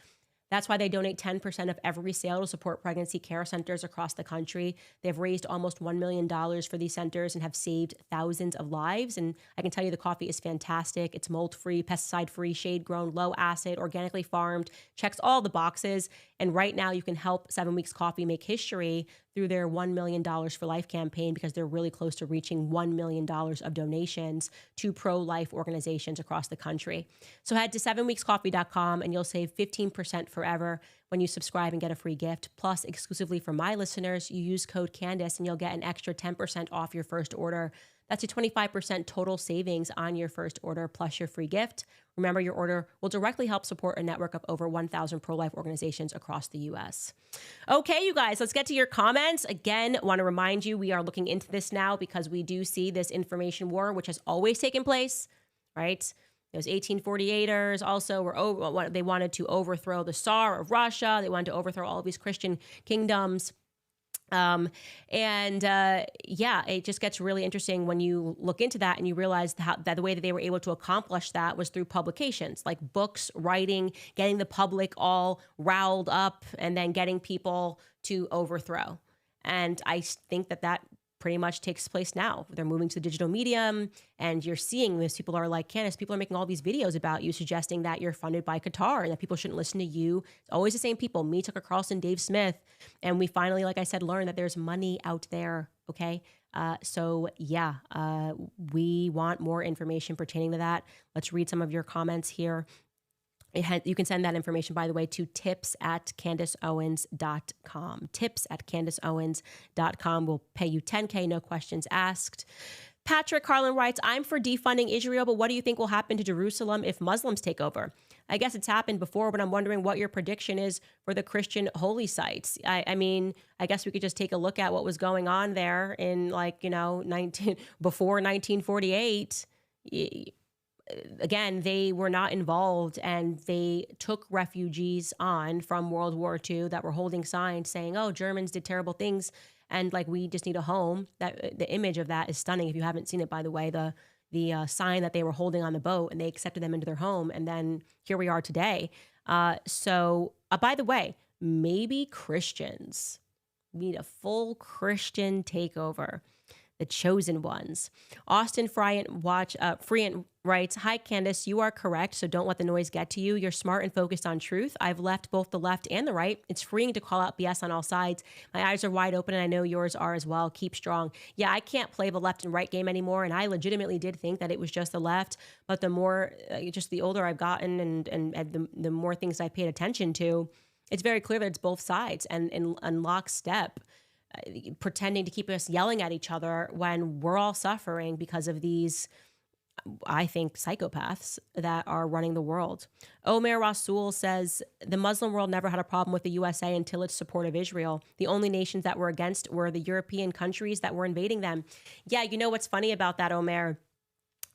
That's why they donate 10% of every sale to support pregnancy care centers across the country. They've raised almost $1 million for these centers and have saved thousands of lives. And I can tell you the coffee is fantastic. It's mold-free, pesticide-free, shade-grown, low-acid, organically farmed, checks all the boxes. And right now you can help 7 Weeks Coffee make history through their $1 million for Life campaign, because they're really close to reaching $1 million of donations to pro-life organizations across the country. So head to 7weekscoffee.com and you'll save 15% forever when you subscribe and get a free gift. Plus, exclusively for my listeners, you use code Candace and you'll get an extra 10% off your first order. That's a 25% total savings on your first order plus your free gift. Remember, your order will directly help support a network of over 1,000 pro-life organizations across the U.S. Okay, you guys, let's get to your comments. Again, want to remind you, we are looking into this now because we do see this information war, which has always taken place, right? Those 1848ers also they wanted to overthrow the Tsar of Russia. They wanted to overthrow all of these Christian kingdoms. It just gets really interesting when you look into that and you realize that the way that they were able to accomplish that was through publications like books, writing, getting the public all riled up, and then getting people to overthrow. And I think that pretty much takes place now. They're moving to the digital medium, and you're seeing this. People are like, Candace, people are making all these videos about you suggesting that you're funded by Qatar and that people shouldn't listen to you. It's always the same people, me, Tucker Carlson, Dave Smith. And we finally, like I said, learned that there's money out there, okay? We want more information pertaining to that. Let's read some of your comments here. You can send that information, by the way, to tips@CandaceOwens.com. Tips@CandaceOwens.com. We'll pay you $10K, no questions asked. Patrick Carlin writes, I'm for defunding Israel, but what do you think will happen to Jerusalem if Muslims take over? I guess it's happened before, but I'm wondering what your prediction is for the Christian holy sites. I mean, I guess we could just take a look at what was going on there in before 1948. Again, they were not involved, and they took refugees on from World War II that were holding signs saying, oh, Germans did terrible things, and we just need a home. That the image of that is stunning. If you haven't seen it, by the way, the sign that they were holding on the boat, and they accepted them into their home, and then here we are today. By the way, maybe Christians need a full Christian takeover. The chosen ones. Austin Friant writes, hi, Candace, you are correct, so don't let the noise get to you. You're smart and focused on truth. I've left both the left and the right. It's freeing to call out BS on all sides. My eyes are wide open, and I know yours are as well. Keep strong. Yeah, I can't play the left and right game anymore, and I legitimately did think that it was just the left, but the more, just the older I've gotten and the more things I paid attention to, it's very clear that it's both sides and in lockstep. Pretending to keep us yelling at each other when we're all suffering because of these, I think, psychopaths that are running the world. Omer Rasul says, the Muslim world never had a problem with the USA until its support of Israel. The only nations that were against were the European countries that were invading them. Yeah, you know what's funny about that, Omer,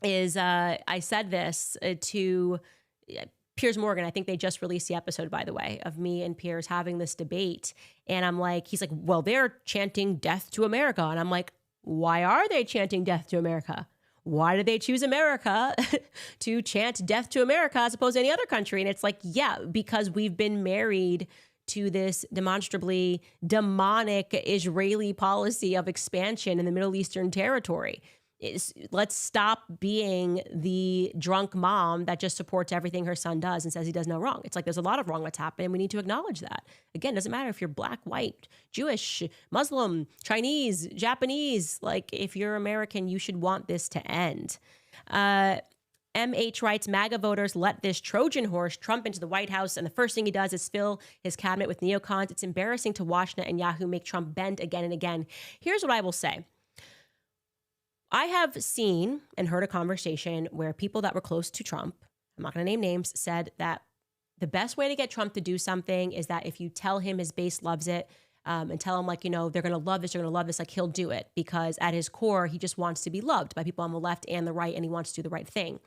is I said this to Piers Morgan. I think they just released the episode, by the way, of me and Piers having this debate. And I'm like, he's like, well, they're chanting death to America. And I'm like, why are they chanting death to America? Why did they choose America to chant death to America as opposed to any other country? And it's like, yeah, because we've been married to this demonstrably demonic Israeli policy of expansion in the Middle Eastern territory. Let's stop being the drunk mom that just supports everything her son does and says he does no wrong. It's like there's a lot of wrong that's happening. We need to acknowledge that. Again, it doesn't matter if you're black, white, Jewish, Muslim, Chinese, Japanese. If you're American, you should want this to end. MH writes, MAGA voters let this Trojan horse Trump into the White House, and the first thing he does is fill his cabinet with neocons. It's embarrassing to watch Netanyahu make Trump bend again and again. Here's what I will say. I have seen and heard a conversation where people that were close to Trump, I'm not going to name names, said that the best way to get Trump to do something is that if you tell him his base loves it and tell him they're going to love this, he'll do it, because at his core, he just wants to be loved by people on the left and the right, and he wants to do the right thing.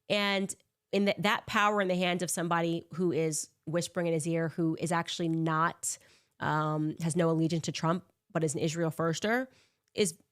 And in that power in the hands of somebody who is whispering in his ear, who is actually not, has no allegiance to Trump, but is an Israel firster,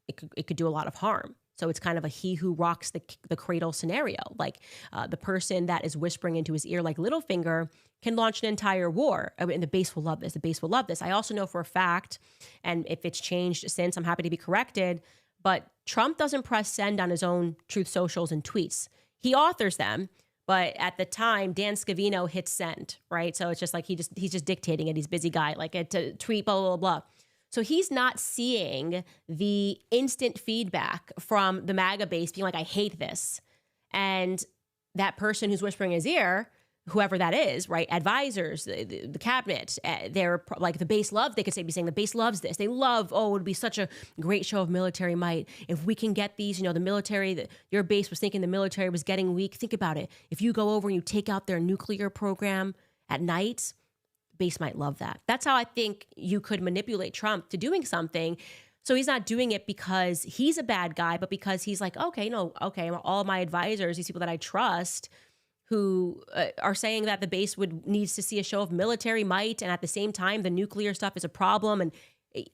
it could do a lot of harm. So it's kind of a he who rocks the cradle scenario. The person that is whispering into his ear like Littlefinger can launch an entire war. And the base will love this. The base will love this. I also know for a fact, and if it's changed since, I'm happy to be corrected, but Trump doesn't press send on his own Truth Socials and tweets. He authors them, but at the time, Dan Scavino hits send, right? So it's just he's just dictating it. He's a busy guy, to tweet, blah, blah, blah. So he's not seeing the instant feedback from the MAGA base being like, I hate this. And that person who's whispering in his ear, whoever that is, right? Advisors, the cabinet, they're the base loves, they could be saying the base loves this. They love, it would be such a great show of military might. If we can get these, the military, your base was thinking the military was getting weak. Think about it. If you go over and you take out their nuclear program at night, base might love that. That's how I think you could manipulate Trump to doing something. So he's not doing it because he's a bad guy, but because he's like, okay, all of my advisors, these people that I trust, who are saying that the base needs to see a show of military might, and at the same time, the nuclear stuff is a problem. And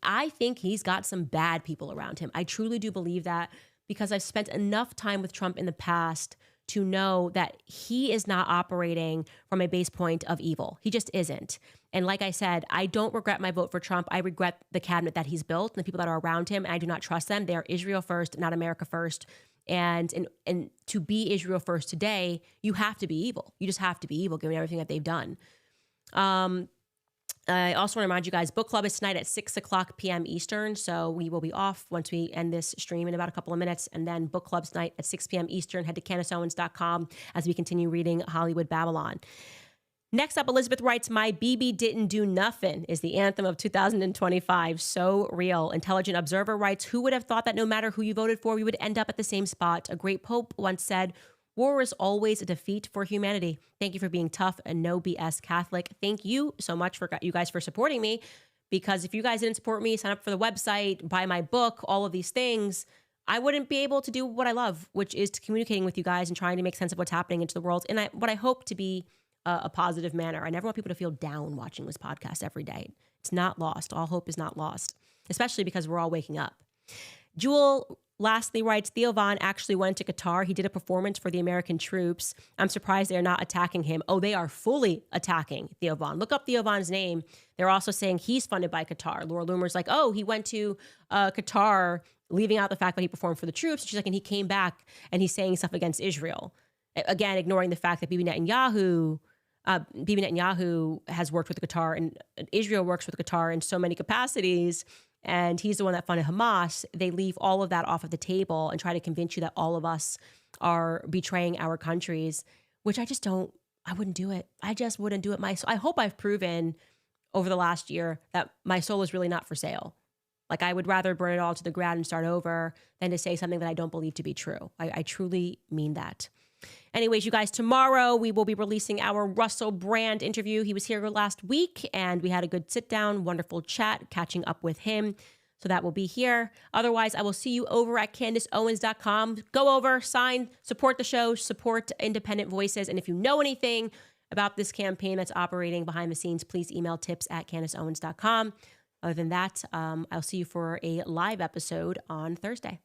I think he's got some bad people around him. I truly do believe that, because I've spent enough time with Trump in the past to know that he is not operating from a base point of evil. He just isn't. And like I said, I don't regret my vote for Trump. I regret the cabinet that he's built and the people that are around him, and I do not trust them. They are Israel first, not America first. And to be Israel first today, you have to be evil. You just have to be evil, given everything that they've done. I also want to remind you guys, book club is tonight at 6:00 p.m. Eastern. So we will be off once we end this stream in about a couple of minutes. And then book club's tonight at 6 p.m. Eastern. Head to CandaceOwens.com as we continue reading Hollywood Babylon. Next up, Elizabeth writes, "My BB didn't do nothing" is the anthem of 2025. So real. Intelligent Observer writes, "Who would have thought that no matter who you voted for, we would end up at the same spot? A great pope once said, 'War is always a defeat for humanity.' Thank you for being tough and no BS Catholic." Thank you so much for you guys for supporting me, because if you guys didn't support me, sign up for the website, buy my book, all of these things, I wouldn't be able to do what I love, which is to communicating with you guys and trying to make sense of what's happening into the world. And what I hope to be a positive manner. I never want people to feel down watching this podcast every day. It's not lost. All hope is not lost, especially because we're all waking up. Jewel lastly writes, "Theo Von actually went to Qatar. He did a performance for the American troops. I'm surprised they're not attacking him." Oh, they are fully attacking Theo Von. Look up Theo Von's name. They're also saying he's funded by Qatar. Laura Loomer's like, oh, he went to Qatar, leaving out the fact that he performed for the troops. She's like, and he came back and he's saying stuff against Israel. Again, ignoring the fact that Bibi Netanyahu has worked with Qatar, and Israel works with Qatar in so many capacities, and he's the one that funded Hamas. They leave all of that off of the table and try to convince you that all of us are betraying our countries, which I wouldn't do it. I just wouldn't do it. I hope I've proven over the last year that my soul is really not for sale. Like, I would rather burn it all to the ground and start over than to say something that I don't believe to be true. I truly mean that. Anyways, you guys, tomorrow we will be releasing our Russell Brand interview. He was here last week and we had a good sit down, wonderful chat, catching up with him. So that will be here. Otherwise, I will see you over at CandaceOwens.com. Go over, sign, support the show, support independent voices. And if you know anything about this campaign that's operating behind the scenes, please email tips@CandaceOwens.com. Other than that, I'll see you for a live episode on Thursday.